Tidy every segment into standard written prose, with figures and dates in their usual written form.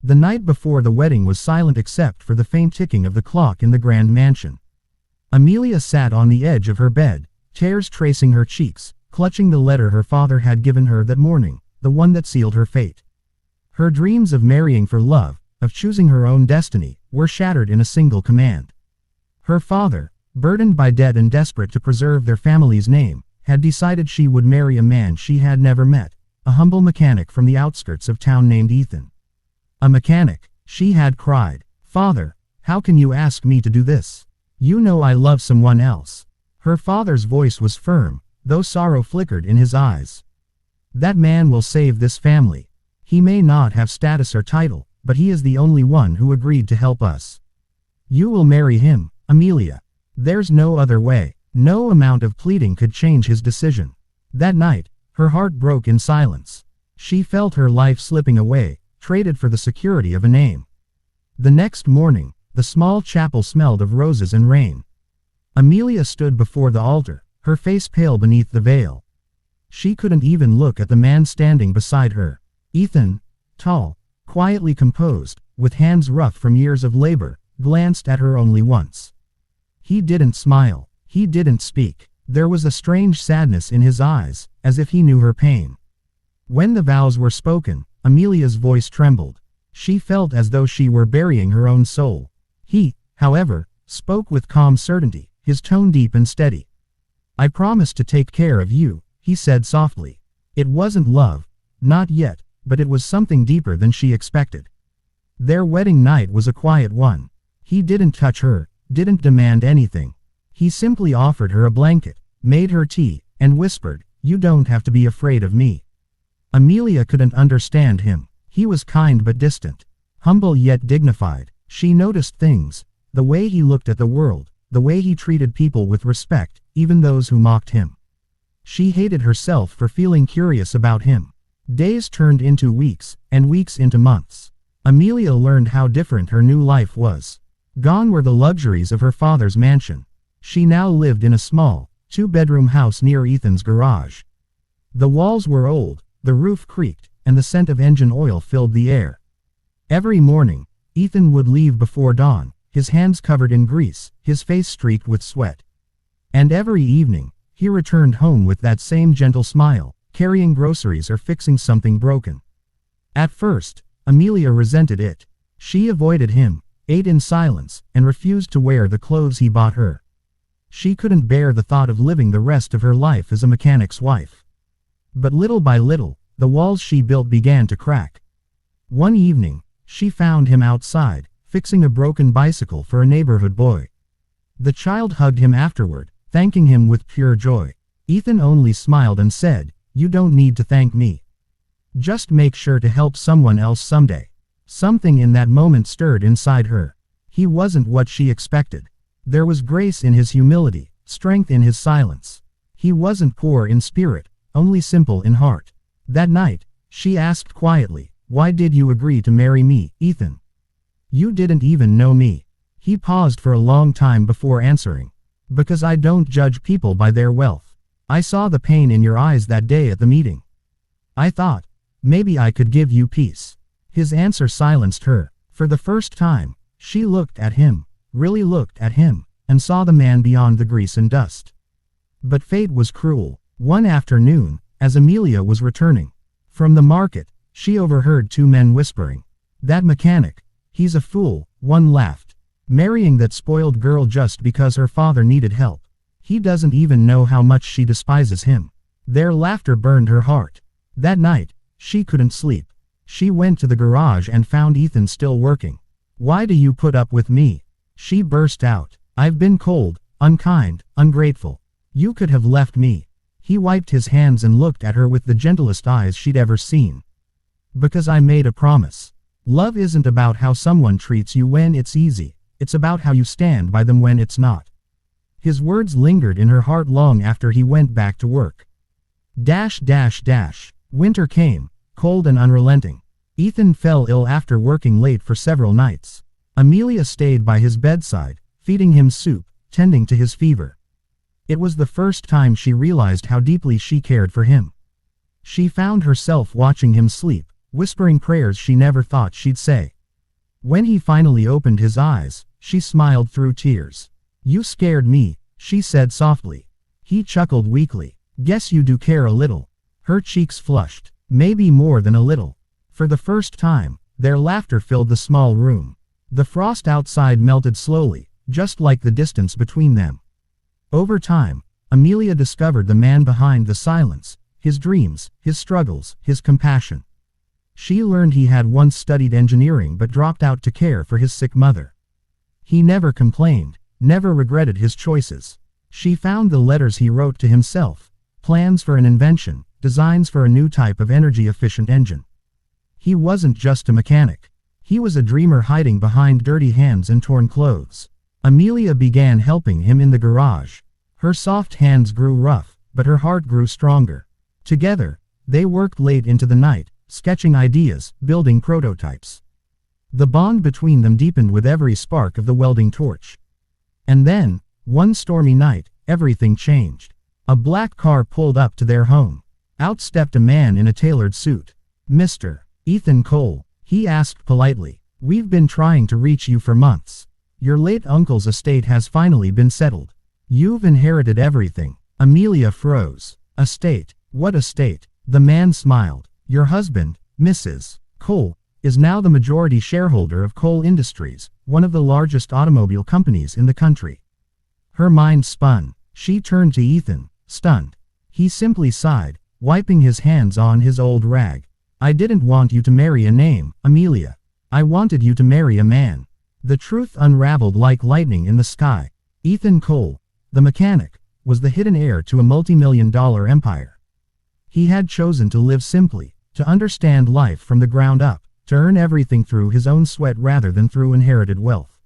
The night before the wedding was silent except for the faint ticking of the clock in the grand mansion. Amelia sat on the edge of her bed, tears tracing her cheeks, clutching the letter her father had given her that morning, the one that sealed her fate. Her dreams of marrying for love, of choosing her own destiny, were shattered in a single command. Her father, burdened by debt and desperate to preserve their family's name, had decided she would marry a man she had never met, a humble mechanic from the outskirts of town named Ethan. A mechanic, she had cried. "Father, how can you ask me to do this? You know I love someone else." Her father's voice was firm, though sorrow flickered in his eyes. "That man will save this family. He may not have status or title, but he is the only one who agreed to help us. You will marry him, Amelia. There's no other way." No amount of pleading could change his decision. That night, her heart broke in silence. She felt her life slipping away, traded for the security of a name. The next morning, the small chapel smelled of roses and rain. Amelia stood before the altar, her face pale beneath the veil. She couldn't even look at the man standing beside her. Ethan, tall, quietly composed, with hands rough from years of labor, glanced at her only once. He didn't smile. He didn't speak. There was a strange sadness in his eyes, as if he knew her pain. When the vows were spoken, Amelia's voice trembled. She felt as though she were burying her own soul. He, however, spoke with calm certainty, his tone deep and steady. "I promise to take care of you," he said softly. It wasn't love, not yet, but it was something deeper than she expected. Their wedding night was a quiet one. He didn't touch her, didn't demand anything. He simply offered her a blanket, made her tea, and whispered, "You don't have to be afraid of me." Amelia couldn't understand him. He was kind but distant, humble yet dignified. She noticed things, the way he looked at the world, the way he treated people with respect, even those who mocked him. She hated herself for feeling curious about him. Days turned into weeks, and weeks into months. Amelia learned how different her new life was. Gone were the luxuries of her father's mansion. She now lived in a small, two-bedroom house near Ethan's garage. The walls were old, the roof creaked, and the scent of engine oil filled the air. Every morning, Ethan would leave before dawn, his hands covered in grease, his face streaked with sweat. And every evening, he returned home with that same gentle smile, carrying groceries or fixing something broken. At first, Amelia resented it. She avoided him, ate in silence, and refused to wear the clothes he bought her. She couldn't bear the thought of living the rest of her life as a mechanic's wife. But little by little, the walls she built began to crack. One evening, she found him outside, fixing a broken bicycle for a neighborhood boy. The child hugged him afterward, thanking him with pure joy. Ethan only smiled and said, "You don't need to thank me. Just make sure to help someone else someday." Something in that moment stirred inside her. He wasn't what she expected. There was grace in his humility, strength in his silence. He wasn't poor in spirit, only simple in heart. That night, she asked quietly, "Why did you agree to marry me, Ethan? You didn't even know me." He paused for a long time before answering. "Because I don't judge people by their wealth. I saw the pain in your eyes that day at the meeting. I thought, maybe I could give you peace." His answer silenced her. For the first time, she looked at him, really looked at him, and saw the man beyond the grease and dust. But fate was cruel. One afternoon, as Amelia was returning from the market, she overheard two men whispering. "That mechanic, he's a fool," one laughed. "Marrying that spoiled girl just because her father needed help. He doesn't even know how much she despises him." Their laughter burned her heart. That night, she couldn't sleep. She went to the garage and found Ethan still working. "Why do you put up with me?" she burst out. "I've been cold, unkind, ungrateful. You could have left me." He wiped his hands and looked at her with the gentlest eyes she'd ever seen. "Because I made a promise. Love isn't about how someone treats you when it's easy, it's about how you stand by them when it's not." His words lingered in her heart long after he went back to work. Winter came, cold and unrelenting. Ethan fell ill after working late for several nights. Amelia stayed by his bedside, feeding him soup, tending to his fever. It was the first time she realized how deeply she cared for him. She found herself watching him sleep, whispering prayers she never thought she'd say. When he finally opened his eyes, she smiled through tears. "You scared me," she said softly. He chuckled weakly. "Guess you do care a little." Her cheeks flushed. Maybe more than a little. For the first time, their laughter filled the small room. The frost outside melted slowly, just like the distance between them. Over time, Amelia discovered the man behind the silence, his dreams, his struggles, his compassion. She learned he had once studied engineering but dropped out to care for his sick mother. He never complained, never regretted his choices. She found the letters he wrote to himself, plans for an invention, designs for a new type of energy-efficient engine. He wasn't just a mechanic. He was a dreamer hiding behind dirty hands and torn clothes. Amelia began helping him in the garage. Her soft hands grew rough, but her heart grew stronger. Together, they worked late into the night, sketching ideas, building prototypes. The bond between them deepened with every spark of the welding torch. And then, one stormy night, everything changed. A black car pulled up to their home. Out stepped a man in a tailored suit. "Mr. Ethan Cole," he asked politely. "We've been trying to reach you for months. Your late uncle's estate has finally been settled. You've inherited everything." Amelia froze. "Estate? What estate?" The man smiled. "Your husband, Mrs. Cole, is now the majority shareholder of Cole Industries, one of the largest automobile companies in the country." Her mind spun. She turned to Ethan, stunned. He simply sighed, wiping his hands on his old rag. "I didn't want you to marry a name, Amelia. I wanted you to marry a man." The truth unraveled like lightning in the sky. Ethan Cole, the mechanic, was the hidden heir to a multi-million-dollar empire. He had chosen to live simply, to understand life from the ground up, to earn everything through his own sweat rather than through inherited wealth.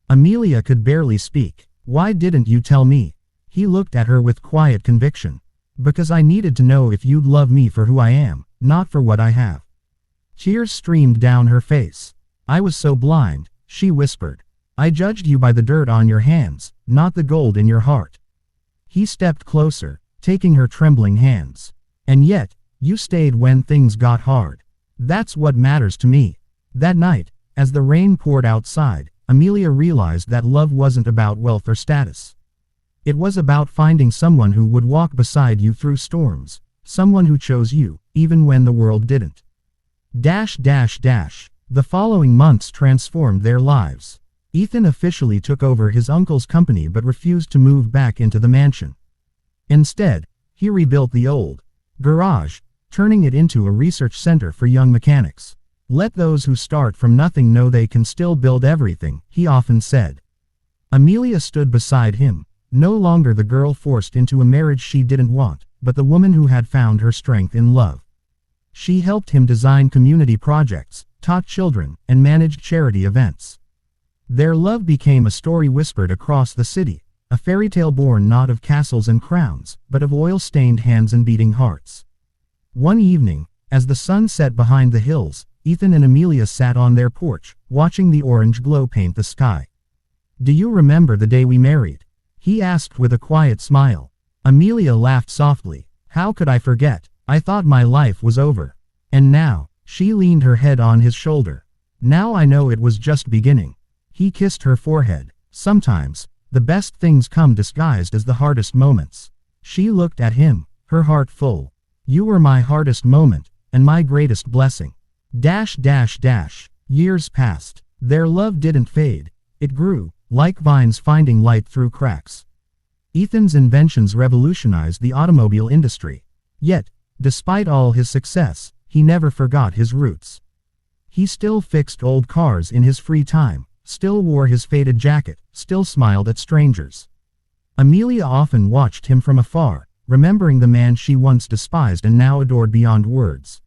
Amelia could barely speak. "Why didn't you tell me?" He looked at her with quiet conviction. "Because I needed to know if you'd love me for who I am, not for what I have." Tears streamed down her face. "I was so blind," she whispered. "I judged you by the dirt on your hands, not the gold in your heart." He stepped closer, taking her trembling hands. "And yet, you stayed when things got hard. That's what matters to me." That night, as the rain poured outside, Amelia realized that love wasn't about wealth or status. It was about finding someone who would walk beside you through storms, someone who chose you, even when the world didn't. The following months transformed their lives. Ethan officially took over his uncle's company but refused to move back into the mansion. Instead, he rebuilt the old garage, turning it into a research center for young mechanics. "Let those who start from nothing know they can still build everything," he often said. Amelia stood beside him, no longer the girl forced into a marriage she didn't want, but the woman who had found her strength in love. She helped him design community projects, taught children, and managed charity events. Their love became a story whispered across the city, a fairy tale born not of castles and crowns, but of oil-stained hands and beating hearts. One evening, as the sun set behind the hills, Ethan and Amelia sat on their porch, watching the orange glow paint the sky. "Do you remember the day we married?" he asked with a quiet smile. Amelia laughed softly. "How could I forget? I thought my life was over. And now," she leaned her head on his shoulder. "Now I know it was just beginning." He kissed her forehead. "Sometimes, the best things come disguised as the hardest moments." She looked at him, her heart full. "You were my hardest moment, and my greatest blessing." Years passed. Their love didn't fade. It grew, like vines finding light through cracks. Ethan's inventions revolutionized the automobile industry. Yet, despite all his success, he never forgot his roots. He still fixed old cars in his free time, still wore his faded jacket, still smiled at strangers. Amelia often watched him from afar, remembering the man she once despised and now adored beyond words.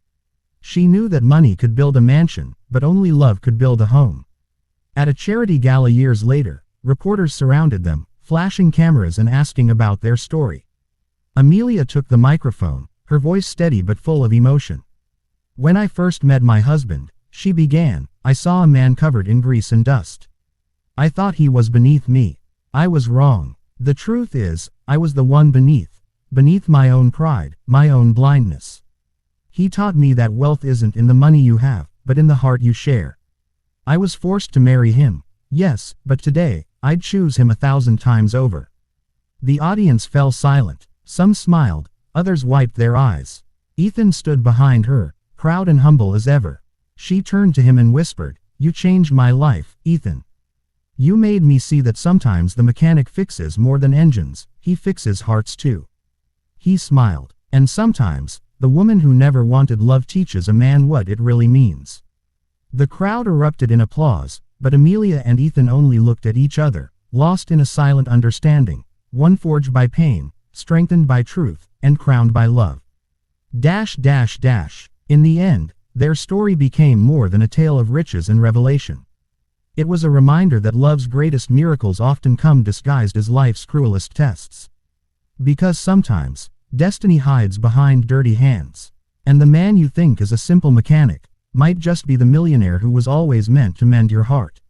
She knew that money could build a mansion, but only love could build a home. At a charity gala years later, reporters surrounded them, flashing cameras and asking about their story. Amelia took the microphone, her voice steady but full of emotion. "When I first met my husband," she began, "I saw a man covered in grease and dust. I thought he was beneath me. I was wrong. The truth is, I was the one beneath my own pride, my own blindness. He taught me that wealth isn't in the money you have, but in the heart you share." I was forced to marry him. Yes, but today, I'd choose him 1,000 times over. The audience fell silent. Some smiled, others wiped their eyes. Ethan stood behind her, proud and humble as ever. She turned to him and whispered, "You changed my life, Ethan. You made me see that sometimes the mechanic fixes more than engines, he fixes hearts too." He smiled. And sometimes, the woman who never wanted love teaches a man what it really means. The crowd erupted in applause, but Amelia and Ethan only looked at each other, lost in a silent understanding, one forged by pain, strengthened by truth, and crowned by love. In the end, their story became more than a tale of riches and revelation. It was a reminder that love's greatest miracles often come disguised as life's cruelest tests. Because sometimes, destiny hides behind dirty hands. And the man you think is a simple mechanic, might just be the millionaire who was always meant to mend your heart.